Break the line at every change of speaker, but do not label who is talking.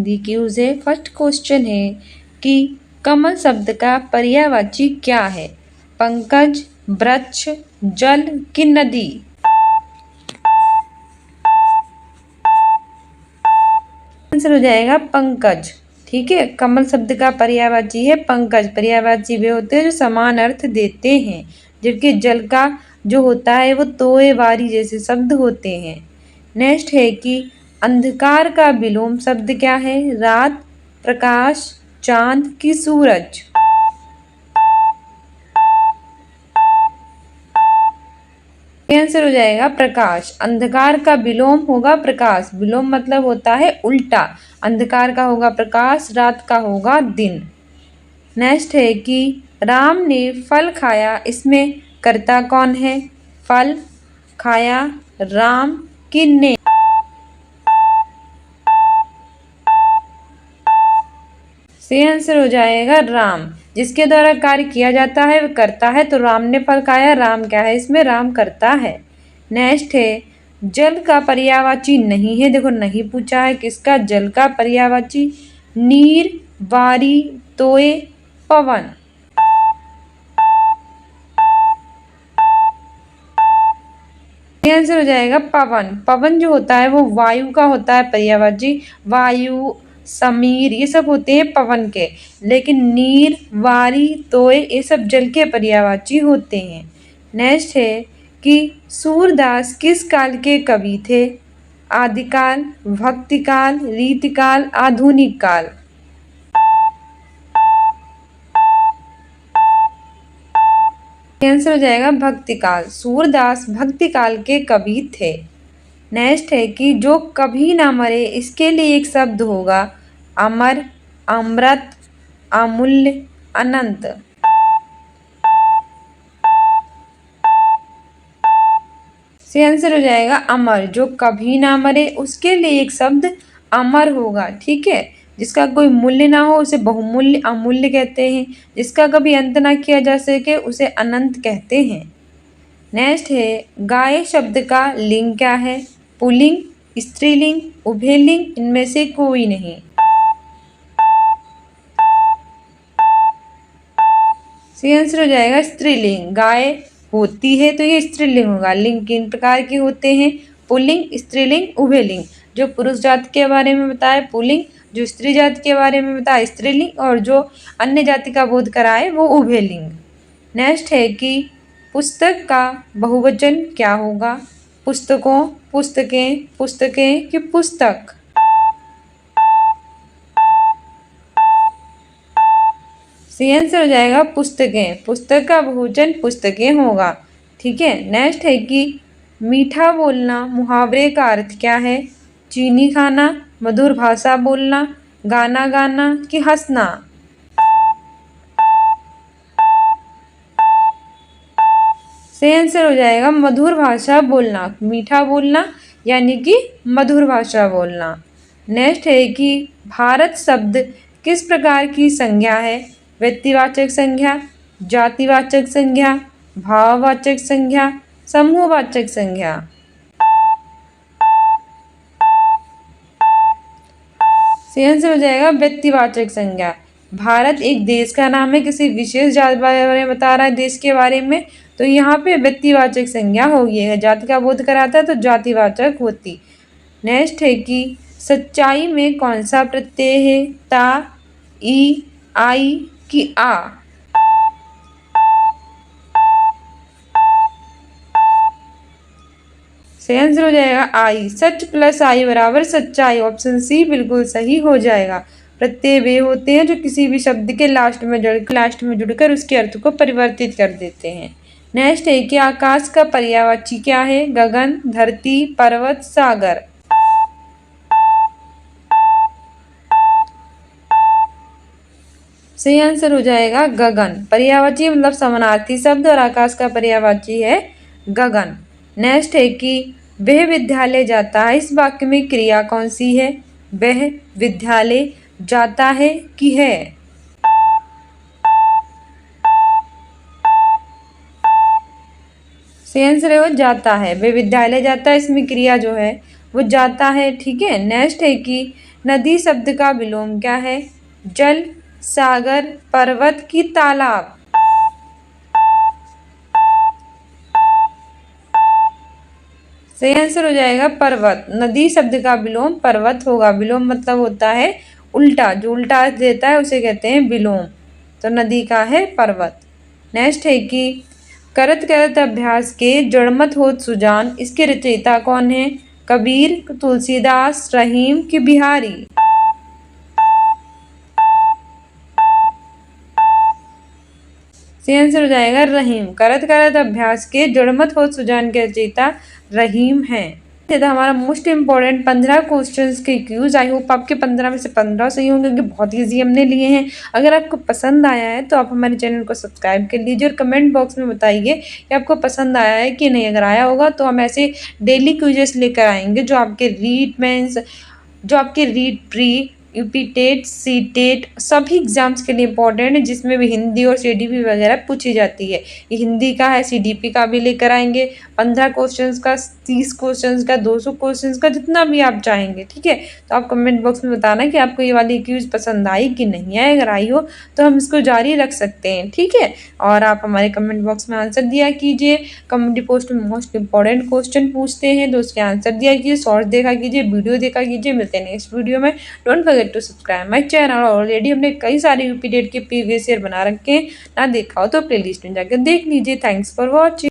संधि की यूज है। फर्स्ट क्वेश्चन है कि कमल शब्द का पर्यायवाची क्या है? पंकज, वृक्ष, जल कि नदी? आंसर हो जाएगा पंकज। ठीक है, कमल शब्द का पर्यायवाची है पंकज। पर्यायवाची वे होते हैं जो समान अर्थ देते हैं, जबकि जल का जो होता है वो तोय, वारी जैसे शब्द होते हैं। नेक्स्ट है कि अंधकार का विलोम शब्द क्या है? रात, प्रकाश, चांद कि सूरज? आंसर हो जाएगा प्रकाश। अंधकार का विलोम होगा प्रकाश। विलोम मतलब होता है उल्टा। अंधकार का होगा प्रकाश, रात का होगा दिन। नेक्स्ट है कि राम ने फल खाया, इसमें कर्ता कौन है? फल खाया, राम कि ने? सही आंसर हो जाएगा राम। जिसके द्वारा कार्य किया जाता है वह करता है, तो राम ने फल खाया, राम क्या है इसमें? राम करता है। नेक्स्ट है जल का पर्यायवाची नहीं है। देखो नहीं पूछा है किसका? जल का पर्यायवाची नीर, वारी, तोय, पवन? आंसर हो जाएगा पवन। पवन जो होता है वो वायु का होता है पर्यायवाची। वायु, समीर ये सब होते हैं पवन के, लेकिन नीर, वारी, तोय ये सब जल के पर्यायवाची होते हैं। नेक्स्ट है कि सूरदास किस काल के कवि थे? आदिकाल, भक्तिकाल, रीतिकाल, आधुनिक काल? आंसर हो जाएगा भक्तिकाल। सूरदास भक्तिकाल के कवि थे। नेक्स्ट है कि जो कभी ना मरे इसके लिए एक शब्द होगा। अमर, अमृत, अमूल्य, अनंत? से आंसर हो जाएगा अमर। जो कभी ना मरे उसके लिए एक शब्द अमर होगा। ठीक है, जिसका कोई मूल्य ना हो उसे बहुमूल्य, अमूल्य कहते हैं। जिसका कभी अंत ना किया जा सके उसे अनंत कहते हैं। नेक्स्ट है गाय शब्द का लिंग क्या है? पुल्लिंग, स्त्रीलिंग, उभयलिंग, इनमें से कोई नहीं? सही आंसर हो जाएगा स्त्रीलिंग। गाय होती है तो ये स्त्रीलिंग होगा। लिंग किन प्रकार के होते हैं? पुल्लिंग, स्त्रीलिंग, उभयलिंग। जो पुरुष जाति के बारे में बताए पुल्लिंग, जो स्त्री जाति के बारे में बताए स्त्रीलिंग, और जो अन्य जाति का बोध कराए वो उभयलिंग। नेक्स्ट है कि पुस्तक का बहुवचन क्या होगा? पुस्तकों, पुस्तकें, पुस्तकें कि पुस्तक? सही आंसर हो जाएगा पुस्तकें। पुस्तक का बहुवचन पुस्तकें होगा। ठीक है, नेक्स्ट है कि मीठा बोलना मुहावरे का अर्थ क्या है? चीनी खाना, मधुर भाषा बोलना, गाना गाना कि हंसना? सही आंसर हो जाएगा मधुर भाषा बोलना। मीठा बोलना यानी कि मधुर भाषा बोलना। नेक्स्ट है कि भारत शब्द किस प्रकार की संज्ञा है? व्यक्तिवाचक संज्ञा, जातिवाचक संज्ञा, भाववाचक संज्ञा, समूहवाचक संज्ञा? सही आंसर हो जाएगा व्यक्तिवाचक संज्ञा। भारत एक देश का नाम है, किसी विशेष जाति के बारे में बता रहा है देश के बारे में, तो यहाँ पे व्यक्तिवाचक संज्ञा होगी। है जाति का बोध कराता है तो जातिवाचक होती। नेक्स्ट है कि सच्चाई में कौन सा प्रत्यय है? ता, ई, आई कि आ? सही आंसर हो जाएगा आई। सच प्लस आई बराबर सच्चाई। ऑप्शन सी बिल्कुल सही हो जाएगा। प्रत्यय वे होते हैं जो किसी भी शब्द के लास्ट में जुड़कर उसके अर्थ को परिवर्तित कर देते हैं। नेक्स्ट है कि आकाश का पर्यायवाची क्या है? गगन, धरती, पर्वत, सागर? सही आंसर हो जाएगा गगन। पर्यायवाची मतलब समानार्थी शब्द और आकाश का पर्यायवाची है गगन। नेक्स्ट है कि वह विद्यालय जाता है, इस वाक्य में क्रिया कौन सी है? वह विद्यालय जाता है कि है? सही आंसर है वो जाता है। वह विद्यालय जाता है, इसमें क्रिया जो है वो जाता है। ठीक है, नेक्स्ट है कि नदी शब्द का विलोम क्या है? जल, सागर, पर्वत की तालाब। सही आंसर हो जाएगा पर्वत। नदी शब्द का विलोम पर्वत होगा। विलोम मतलब होता है उल्टा, जो उल्टा अर्थ देता है उसे कहते हैं विलोम। तो नदी का है पर्वत। नेक्स्ट है कि करत करत अभ्यास के जड़मत होत सुजान, इसके रचयिता कौन है? कबीर, तुलसीदास, रहीम की बिहारी। सही आंसर हो जाएगा रहीम। करत करत अभ्यास के जड़मत होत सुजान के रचयिता रहीम हैं। ये था हमारा मोस्ट इंपॉर्टेंट 15 क्वेश्चंस के क्यूज। आई होप आपके 15 में से 15 सही होंगे, क्योंकि बहुत ईजी हमने लिए हैं। अगर आपको पसंद आया है तो आप हमारे चैनल को सब्सक्राइब कर लीजिए और कमेंट बॉक्स में बताइए कि आपको पसंद आया है कि नहीं। अगर आया होगा तो हम ऐसे डेली क्यूजेस लेकर आएंगे जो आपके REET pre, UP TET, C TET सभी एग्जाम्स के लिए इंपॉर्टेंट है, जिसमें भी हिंदी और सीडीपी वगैरह पूछी जाती है। ये हिंदी का है, सीडीपी का भी लेकर आएंगे। 15 क्वेश्चंस का, 30 क्वेश्चंस का, 200 क्वेश्चंस का, जितना भी आप चाहेंगे। ठीक है, तो आप कमेंट बॉक्स में बताना कि आपको ये वाली क्यूज पसंद आई कि नहीं आई। अगर आई हो तो हम इसको जारी रख सकते हैं। ठीक है, और आप हमारे कमेंट बॉक्स में आंसर दिया कीजिए। कम्युनिटी पोस्ट में मोस्ट इंपॉर्टेंट क्वेश्चन पूछते हैं तो उसके आंसर दिया कीजिए। शॉर्ट्स देखा कीजिए, वीडियो देखा कीजिए। मिलते हैं नेक्स्ट वीडियो में। Don't forget to subscribe my channel. Already हमने कई सारे यूपी डेट के प्रीवियस ईयर बना रखे हैं, ना देखा हो तो प्लेलिस्ट में जाकर देख लीजिए। Thanks for watching.